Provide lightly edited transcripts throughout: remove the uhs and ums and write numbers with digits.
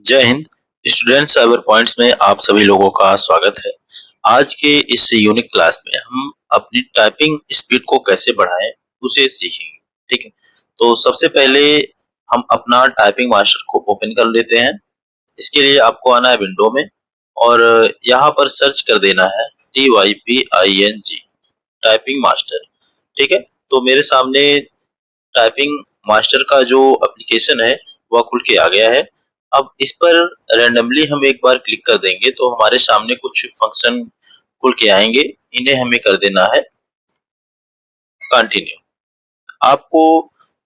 जय Hind. Student cyber points में आप सभी लोगों का स्वागत है। आज के इस यूनिक क्लास में हम अपनी टाइपिंग स्पीड को कैसे बढ़ाएं उसे सीखेंगे। ठीक है, तो सबसे पहले हम अपना टाइपिंग मास्टर को ओपन कर लेते हैं। इसके लिए आपको आना है विंडो में और यहाँ पर सर्च कर देना है TYPING टाइपिंग मास्टर। ठीक है, तो मेरे सामने टाइपिंग मास्टर का जो एप्लीकेशन है वह खुल के आ गया है। अब इस पर रैंडमली हम एक बार क्लिक कर देंगे तो हमारे सामने कुछ फंक्शन खुल के आएंगे। इन्हें हमें कर देना है कंटिन्यू। आपको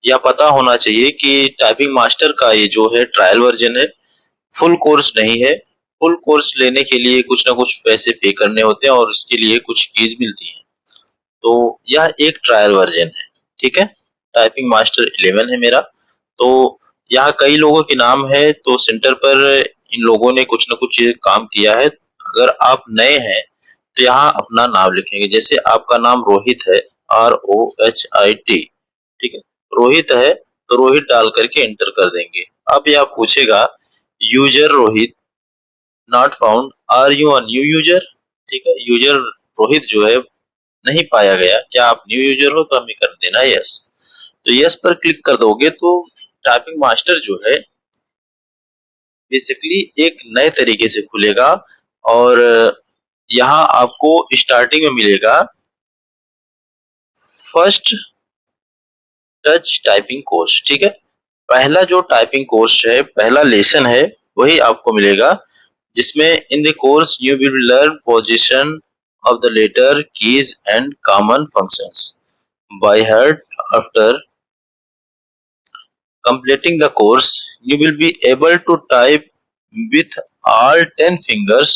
यह पता होना चाहिए कि टाइपिंग मास्टर का ये जो है ट्रायल वर्जन है, फुल कोर्स नहीं है। फुल कोर्स लेने के लिए कुछ ना कुछ पैसे पे करने होते हैं और इसके लिए कुछ फीस मिलती है। तो यह एक ट्रायल वर्जन है। ठीक है, टाइपिंग मास्टर 11 है मेरा। तो यहाँ कई लोगों के नाम है, तो सेंटर पर इन लोगों ने कुछ न कुछ काम किया है। अगर आप नए हैं तो यहाँ अपना नाम लिखेंगे। जैसे आपका नाम रोहित है, ROHIT। ठीक है, रोहित है तो रोहित डाल करके एंटर कर देंगे। अब यह पूछेगा user Rohit not found, are you a new user. ठीक है, यूजर रोहित जो है नहीं पाया गया, क्या आप न्यू यूजर हो, तो हमें कर देना यस। तो यस पर क्लिक कर दोगे तो टाइपिंग मास्टर जो है बेसिकली एक नए तरीके से खुलेगा और यहाँ आपको स्टार्टिंग में मिलेगा फर्स्ट टच टाइपिंग कोर्स। ठीक है, पहला जो टाइपिंग कोर्स है, पहला लेसन है, वही आपको मिलेगा, जिसमें in the course you will learn position of the letter keys and common functions by heart. After completing the course, you will be able to type with all 10 fingers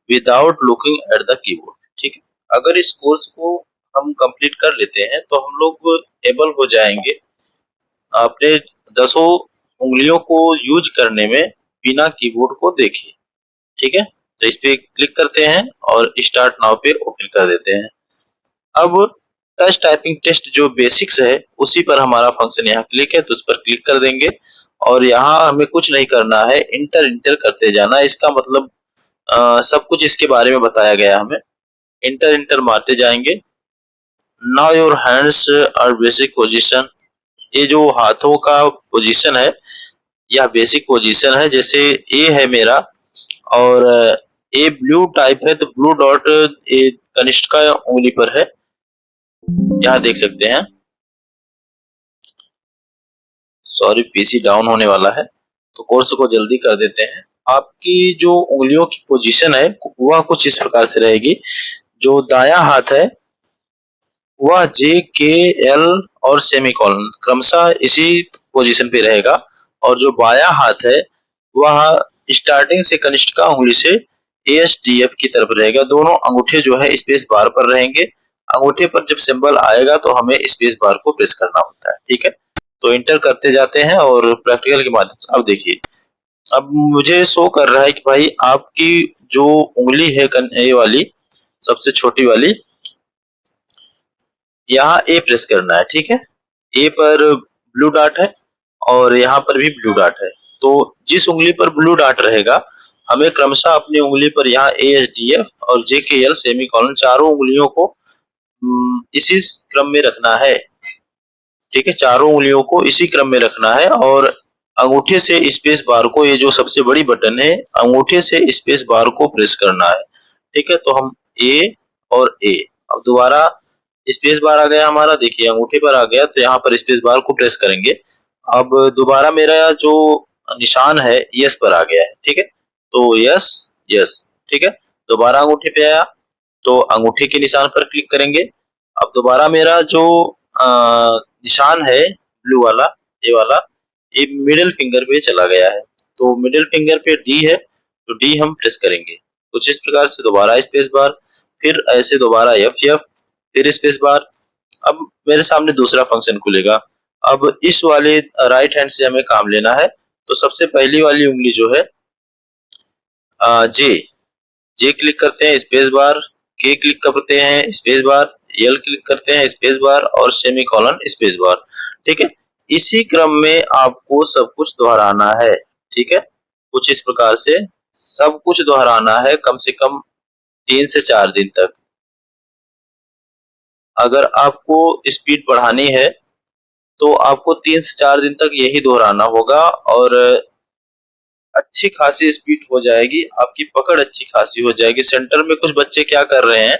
without looking at the keyboard। ठीक है, अगर इस course को हम complete कर लेते हैं तो हम लोग एबल हो जाएंगे अपने 10 उंगलियों को यूज करने में बिना कीबोर्ड को देखे। ठीक है, तो इस पे क्लिक करते हैं और स्टार्ट नाउ पे ओपन कर देते हैं। अब टच टाइपिंग टेस्ट जो बेसिक्स है उसी पर हमारा फंक्शन यहाँ क्लिक है, तो उस पर क्लिक कर देंगे और यहाँ हमें कुछ नहीं करना है, इंटर इंटर करते जाना। इसका मतलब सब कुछ इसके बारे में बताया गया हमें। इंटर इंटर मारते जाएंगे। Now your hands are basic position. ये जो हाथों का पोजीशन है यह बेसिक पोजीशन है। जैसे ए है मेरा और ए ब्लू टाइप है, तो ब्लू डॉट ए कनिष्ठ का उंगली पर है, यहाँ देख सकते हैं। सॉरी, पीसी डाउन होने वाला है, तो कोर्स को जल्दी कर देते हैं। आपकी जो उंगलियों की पोजीशन है वह कुछ इस प्रकार से रहेगी। जो दायां हाथ है वह JKL और सेमीकोलन क्रमशः इसी पोजीशन पे रहेगा, और जो बायां हाथ है वह स्टार्टिंग से कनिष्ठ उंगली से ASDF की तरफ रहेगा। दोनों अंगूठे जो है स्पेस बार पर रहेंगे। अंगूठे पर जब सिंबल आएगा तो हमें स्पेस बार को प्रेस करना होता है। ठीक है, तो इंटर करते जाते हैं और प्रैक्टिकल के माध्यम से अब देखिए, अब मुझे शो कर रहा है कि भाई आपकी जो उंगली है ये वाली सबसे छोटी वाली, यहाँ ए प्रेस करना है। ठीक है, ए पर ब्लू डॉट है और यहाँ पर भी ब्लू डॉट है। तो जिस उंगली पर ब्लू डॉट रहेगा हमें क्रमशः अपनी उंगली पर यहाँ ASDF और JKL सेमीकोलन चारों उंगलियों को इसी क्रम में रखना है। ठीक है, चारों उंगलियों को इसी क्रम में रखना है और अंगूठे से स्पेस बार को, ये जो सबसे बड़ी बटन है, अंगूठे से स्पेस बार को प्रेस करना है। ठीक है, तो हम ए और ए, अब दोबारा स्पेस बार आ गया हमारा, देखिए अंगूठे पर आ गया, तो यहाँ पर स्पेस बार को प्रेस करेंगे। अब दोबारा मेरा जो निशान है यस पर आ गया है। ठीक है, तो यस यस। ठीक है, दोबारा अंगूठे पे आया तो अंगूठे के निशान पर क्लिक करेंगे। अब दोबारा मेरा जो निशान है ब्लू वाला, ये वाला, ये मिडिल फिंगर पे चला गया है, तो मिडिल फिंगर पे डी है, तो डी हम प्रेस करेंगे कुछ इस प्रकार से। दोबारा स्पेस बार, फिर ऐसे दोबारा F फिर स्पेस बार। अब मेरे सामने दूसरा फंक्शन खुलेगा। अब इस वाले राइट हैंड से हमें काम लेना है, तो सबसे पहली वाली उंगली जो है जे क्लिक करते हैं, स्पेस बार, के क्लिक करते हैं, स्पेस बार, एल क्लिक करते हैं, स्पेस बार, और सेमीकोलन स्पेस बार। ठीक है, इसी क्रम में आपको सब कुछ दोहराना है। ठीक है, कुछ इस प्रकार से सब कुछ दोहराना है कम से कम 3 से 4 दिन तक। अगर आपको स्पीड बढ़ानी है तो आपको 3 से 4 दिन तक यही दोहराना होगा और अच्छी खासी स्पीड हो जाएगी, आपकी पकड़ अच्छी खासी हो जाएगी। सेंटर में कुछ बच्चे क्या कर रहे हैं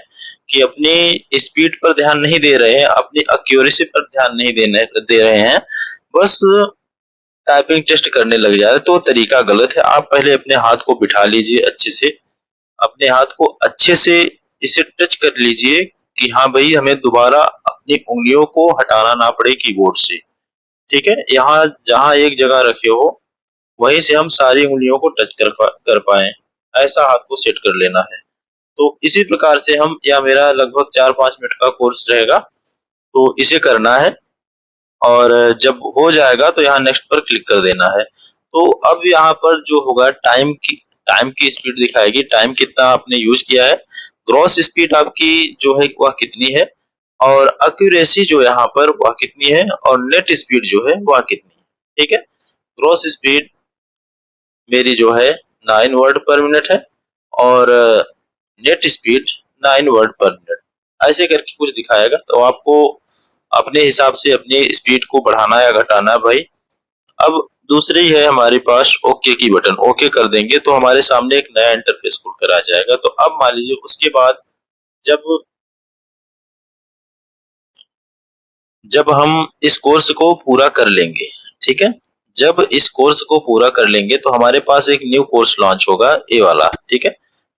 कि अपनी स्पीड पर ध्यान नहीं दे रहे हैं, अपनी एक्यूरेसी पर ध्यान नहीं दे रहे हैं, बस टाइपिंग टेस्ट करने लग जा रहे हैं। तो तरीका गलत है। आप पहले अपने हाथ को बिठा लीजिए अच्छे से, अपने हाथ को अच्छे से इसे टच कर लीजिए कि हाँ भाई हमें दोबारा अपनी उंगलियों को हटाना ना पड़े कीबोर्ड से। ठीक है, यहाँ जहाँ एक जगह रखे हो वहीं से हम सारी उंगलियों को टच कर पाए, ऐसा हाथ को सेट कर लेना है। तो इसी प्रकार से हम, या मेरा लगभग 4-5 मिनट का कोर्स रहेगा, तो इसे करना है और जब हो जाएगा तो यहाँ नेक्स्ट पर क्लिक कर देना है। तो अब यहाँ पर जो होगा टाइम की स्पीड दिखाएगी, टाइम कितना आपने यूज किया है, ग्रॉस स्पीड आपकी जो है वह कितनी है, और एक्यूरेसी जो यहाँ पर वह कितनी है, और नेट स्पीड जो है वह कितनी है। ठीक है, ग्रॉस स्पीड मेरी जो है 9 वर्ड पर मिनट है और नेट स्पीड 9 वर्ड पर मिनट, ऐसे करके कुछ दिखाएगा। तो आपको अपने हिसाब से अपनी स्पीड को बढ़ाना या घटाना है भाई। अब दूसरी है हमारे पास ओके की बटन, ओके कर देंगे तो हमारे सामने एक नया इंटरफेस खुलकर आ जाएगा। तो अब मान लीजिए उसके बाद जब जब हम इस कोर्स को पूरा कर लेंगे, ठीक है, जब इस कोर्स को पूरा कर लेंगे तो हमारे पास एक न्यू कोर्स लॉन्च होगा, ए वाला। ठीक है,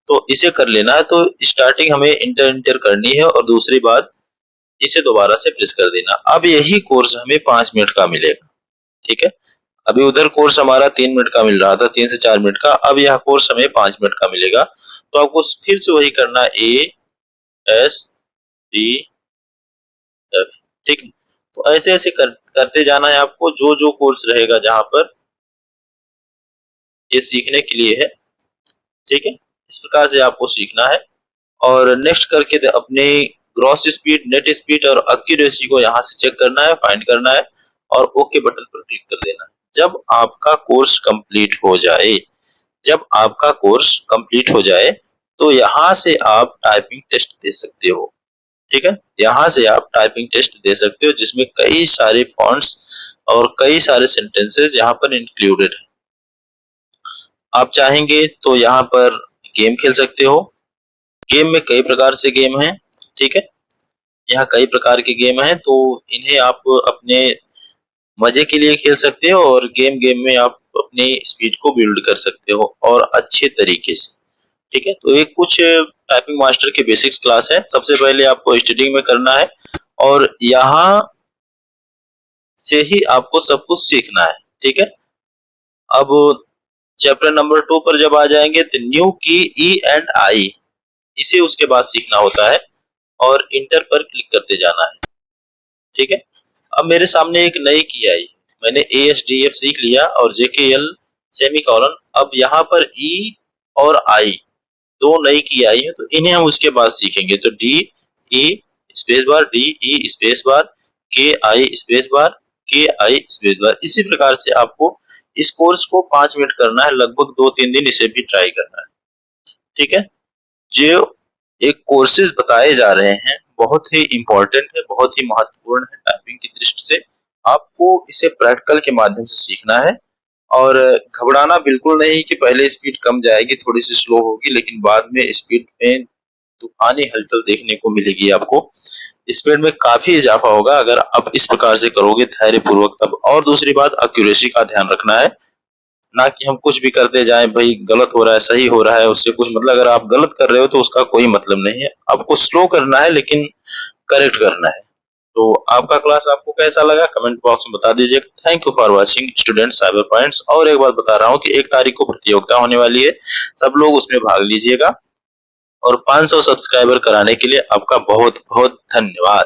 तो इसे कर लेना है। तो स्टार्टिंग हमें इंटर करनी है और दूसरी बात इसे दोबारा से प्रेस कर देना। अब यही कोर्स हमें 5 मिनट का मिलेगा। ठीक है, अभी उधर कोर्स हमारा 3 मिनट का मिल रहा था, 3 से 4 मिनट का, अब यह कोर्स हमें 5 मिनट का मिलेगा। तो आपको फिर से वही करना, ASDF। ठीक है, तो ऐसे ऐसे करते जाना है आपको, जो जो कोर्स रहेगा जहां पर ये सीखने के लिए है। ठीक है, इस प्रकार से आपको सीखना है और नेक्स्ट करके अपने ग्रॉस स्पीड, नेट स्पीड और एक्यूरेसी को यहाँ से चेक करना है, फाइंड करना है और ओके बटन पर क्लिक कर देना है। जब आपका कोर्स कंप्लीट हो जाए, जब आपका कोर्स कंप्लीट हो जाए तो यहाँ से आप टाइपिंग टेस्ट दे सकते हो। ठीक है, यहाँ से आप टाइपिंग टेस्ट दे सकते हो जिसमें कई सारे फॉन्ट्स और कई सारे सेंटेंसेस यहाँ पर इंक्लूडेड है। आप चाहेंगे तो यहाँ पर गेम खेल सकते हो। गेम में कई प्रकार से गेम हैं। ठीक है, यहाँ कई प्रकार के गेम हैं, तो इन्हें आप अपने मजे के लिए खेल सकते हो और गेम गेम में आप अपनी स्पीड को बिल्ड कर सकते हो और अच्छे तरीके से। ठीक है, तो एक कुछ टाइपिंग मास्टर के बेसिक्स क्लास है। सबसे पहले आपको स्टार्टिंग में करना है और यहाँ से ही आपको सब कुछ सीखना है। ठीक है, अब चैप्टर नंबर 2 पर जब आ जाएंगे तो न्यू की E&I, इसे उसके बाद सीखना होता है और इंटर पर क्लिक करते जाना है। ठीक है, अब मेरे सामने एक नई की आई, मैंने ASDF सीख लिया और JKL सेमीकोलन। अब यहाँ पर E और I दो नई की आई है, तो इन्हें हम उसके बाद सीखेंगे। तो DE space bar, DE space bar, KI space bar, KI space bar. इसी प्रकार से आपको इस कोर्स को 5 मिनट करना है, लगभग 2-3 दिन इसे भी ट्राई करना है। ठीक है, जो एक कोर्सेज बताए जा रहे हैं बहुत ही इंपॉर्टेंट है, बहुत ही महत्वपूर्ण है टाइपिंग की दृष्टि से। आपको इसे प्रैक्टिकल के माध्यम से सीखना है और घबराना बिल्कुल नहीं कि पहले स्पीड कम जाएगी, थोड़ी सी स्लो होगी, लेकिन बाद में स्पीड में तूफानी हलचल देखने को मिलेगी। आपको स्पीड में काफी इजाफा होगा अगर आप इस प्रकार से करोगे धैर्य पूर्वक तब। और दूसरी बात, एक्यूरेसी का ध्यान रखना है, ना कि हम कुछ भी करते जाएं, भाई गलत हो रहा है सही हो रहा है उससे कुछ मतलब, अगर आप गलत कर रहे हो तो उसका कोई मतलब नहीं है। आपको स्लो करना है लेकिन करेक्ट करना है। तो आपका क्लास आपको कैसा लगा कमेंट बॉक्स में बता दीजिएगा। Thank you for watching student cyber points. और एक बात बता रहा हूँ कि 1 तारीख को प्रतियोगिता होने वाली है, सब लोग उसमें भाग लीजिएगा और 500 सब्सक्राइबर कराने के लिए आपका बहुत बहुत धन्यवाद।